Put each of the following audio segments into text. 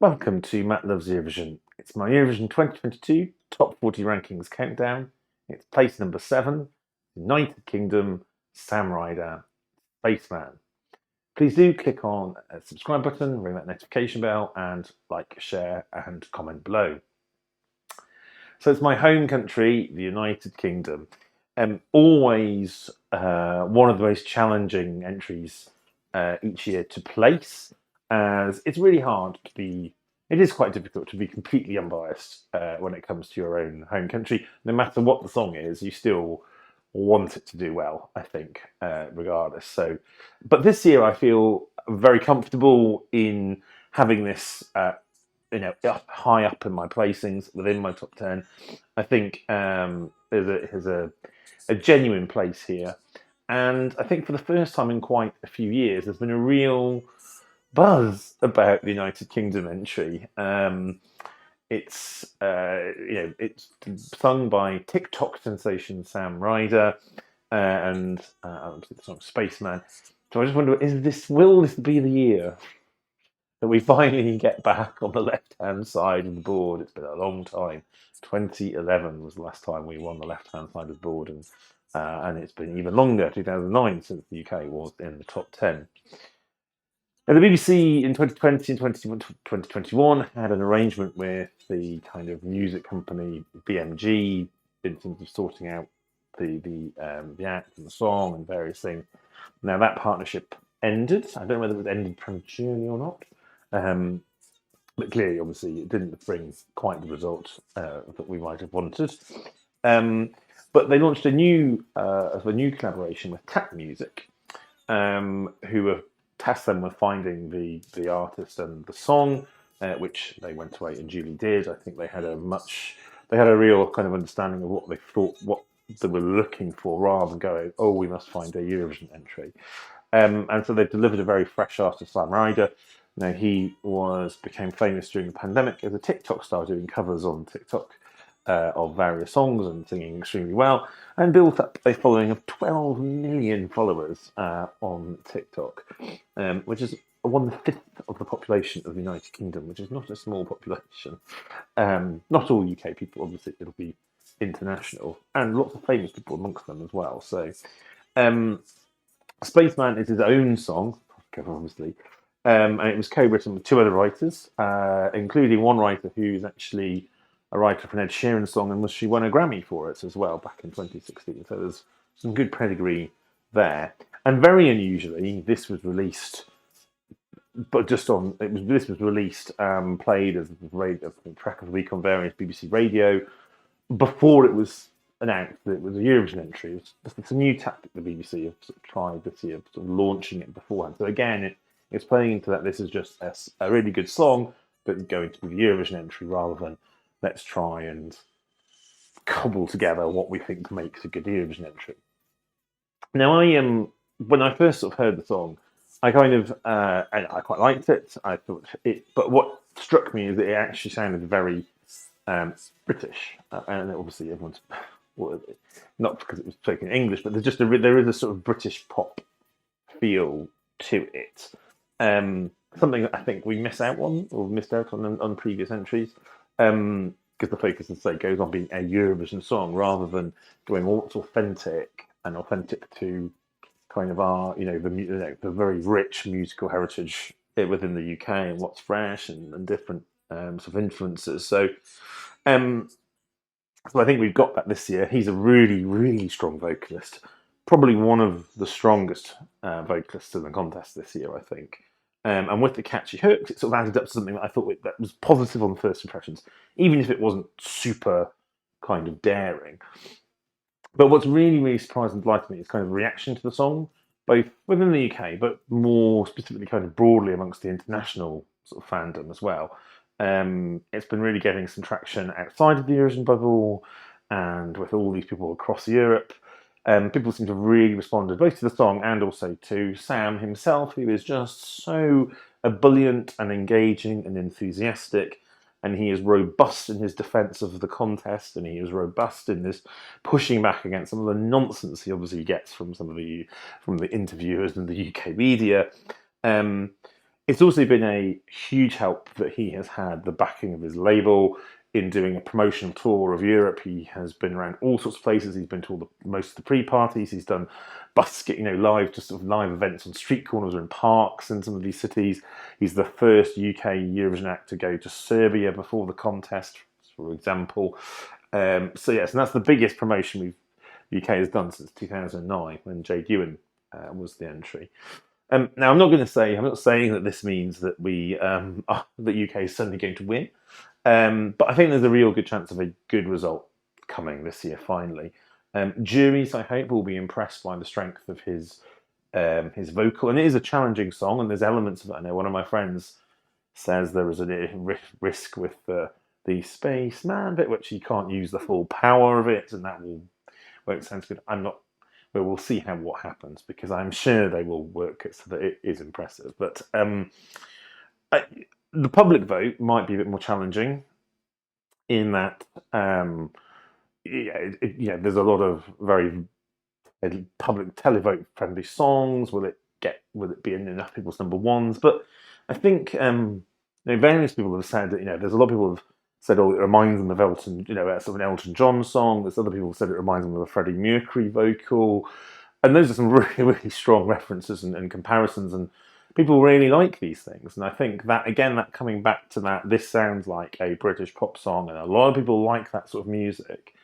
Welcome to Matt Loves Eurovision. It's my Eurovision 2022 Top 40 Rankings countdown. It's place number 7, United Kingdom, Sam Ryder, Spaceman. Please do click on a subscribe button, ring that notification bell, and like, share, and comment below. So it's my home country, the United Kingdom. Always one of the most challenging entries each year to place, as it's really hard to be. It is quite difficult to be completely unbiased when it comes to your own home country. No matter what the song is, you still want it to do well, I think, regardless. So, but this year I feel very comfortable in having this high up in my placings within my top 10. I think there's a genuine place here, and I think for the first time in quite a few years, there's been a real buzz about the United Kingdom entry. It's sung by TikTok sensation Sam Ryder and the song Spaceman. So I just wonder, will this be the year that we finally get back on the left-hand side of the board? It's been a long time. 2011 was the last time we won the left-hand side of the board, and it's been even longer, 2009, since the UK was in the top 10. Now, the BBC in 2020 and 2021 had an arrangement with the kind of music company BMG in terms of sorting out the act and the song and various things. Now that partnership ended. I don't know whether it was ended prematurely or not, but clearly, obviously, it didn't bring quite the result that we might have wanted. But they launched a new collaboration with Tap Music, who were tasked them with finding the artist and the song, which they went away and duly did. I think they had a real kind of understanding of what they thought, what they were looking for, rather than going, oh, we must find a Eurovision entry. And so they delivered a very fresh artist, Sam Ryder. Now he became famous during the pandemic as a TikTok star, doing covers on TikTok of various songs and singing extremely well, and built up a following of 12 million followers on TikTok, which is 1/5 of the population of the United Kingdom, which is not a small population. Not all UK people, obviously, it'll be international, and lots of famous people amongst them as well. So, Spaceman is his own song, obviously, and it was co-written with two other writers, including one writer who's actually a writer for an Ed Sheeran song, and she won a Grammy for it as well back in 2016. So there's some good pedigree there. And very unusually, this was released, but this was released, played as a track of the week on various BBC radio before it was announced that it was a Eurovision entry. It's a new tactic the BBC have sort of tried this year, sort of launching it beforehand. So again, it's playing into that this is just a really good song, but going to be the Eurovision entry rather than let's try and cobble together what we think makes a good Eurovision entry. Now, when I first sort of heard the song, I quite liked it. I thought but what struck me is that it actually sounded very British, and obviously everyone's not because it was spoken English, but there is a sort of British pop feel to it. Something that I think we missed out on previous entries, because the focus, as I say, goes on being a Eurovision song rather than going what's authentic to kind of our, the very rich musical heritage within the UK, and what's fresh and different sort of influences. So I think we've got that this year. He's a really, really strong vocalist, probably one of the strongest vocalists in the contest this year, I think. And with the catchy hooks, it sort of added up to something that I thought that was positive on first impressions, even if it wasn't super kind of daring. But what's really, really surprised and delighted me is kind of reaction to the song, both within the UK, but more specifically kind of broadly amongst the international sort of fandom as well. It's been really getting some traction outside of the Eurovision bubble, and with all these people across Europe. People seem to have really responded both to the song and also to Sam himself, who is just so ebullient and engaging and enthusiastic. And he is robust in his defence of the contest, and he is robust in this pushing back against some of the nonsense he obviously gets from some of the interviewers and the UK media. It's also been a huge help that he has had the backing of his label in doing a promotional tour of Europe. He has been around all sorts of places. He's been to all most of the pre-parties. He's done busket, live, just sort of live events on street corners or in parks in some of these cities. He's the first UK Eurovision act to go to Serbia before the contest, for example. So yes, and that's the biggest promotion UK has done since 2009 when Jade Ewan was the entry. Now, I'm not saying that this means that that UK is suddenly going to win, but I think there's a real good chance of a good result coming this year. Finally, juries, I hope, will be impressed by the strength of his vocal, and it is a challenging song, and there's elements of it. I know one of my friends says there is a risk with the spaceman bit, which you can't use the full power of it, and that won't sound good. I'm not. But we'll see what happens, because I'm sure they will work it so that it is impressive. But the public vote might be a bit more challenging in that, there's a lot of very public televote friendly songs. Will it be in enough people's number ones? But I think various people have said that there's a lot of people have said, oh, it reminds them of Elton, sort of an Elton John song. There's other people who said it reminds them of a Freddie Mercury vocal. And those are some really, really strong references and comparisons. And people really like these things. And I think that, again, that coming back to that, this sounds like a British pop song. And a lot of people like that sort of music.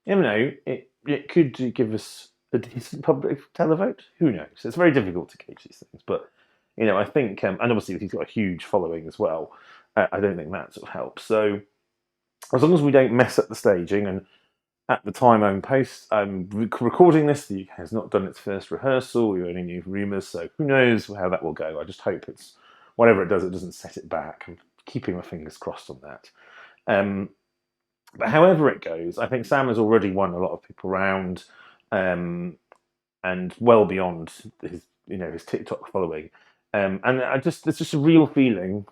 It could give us a decent public televote. Who knows? It's very difficult to gauge these things. But, I think, and obviously he's got a huge following as well. I don't think that sort of helps. So, as long as we don't mess up the staging, and at the time I'm recording this, the UK has not done its first rehearsal. We only knew rumours, so who knows how that will go. I just hope whatever it doesn't set it back. I'm keeping my fingers crossed on that. But however it goes, I think Sam has already won a lot of people round, and well beyond his TikTok following. And there's just a real feeling,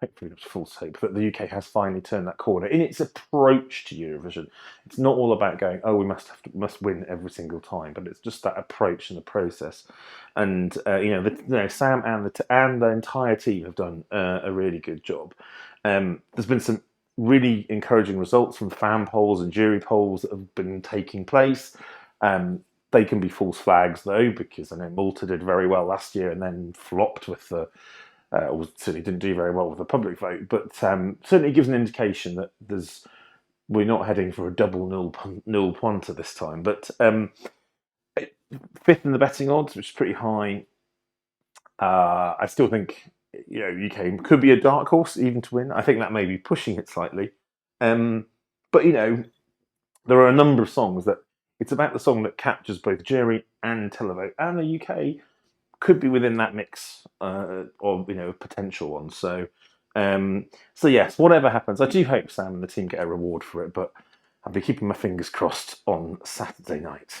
hopefully it's false hope, that the UK has finally turned that corner in its approach to Eurovision. It's not all about going, oh, we must win every single time, but it's just that approach and the process. And Sam and the entire team have done a really good job. There's been some really encouraging results from fan polls and jury polls that have been taking place. They can be false flags though, because I know Malta did very well last year and then flopped with the. Or certainly didn't do very well with the public vote, but certainly gives an indication that we're not heading for a double nil pointer this time. But fifth in the betting odds, which is pretty high. I still think UK could be a dark horse even to win. I think that may be pushing it slightly, but there are a number of songs that it's about the song that captures both jury and televote, and the UK could be within that mix, or potential one. So yes, whatever happens, I do hope Sam and the team get a reward for it. But I'll be keeping my fingers crossed on Saturday night.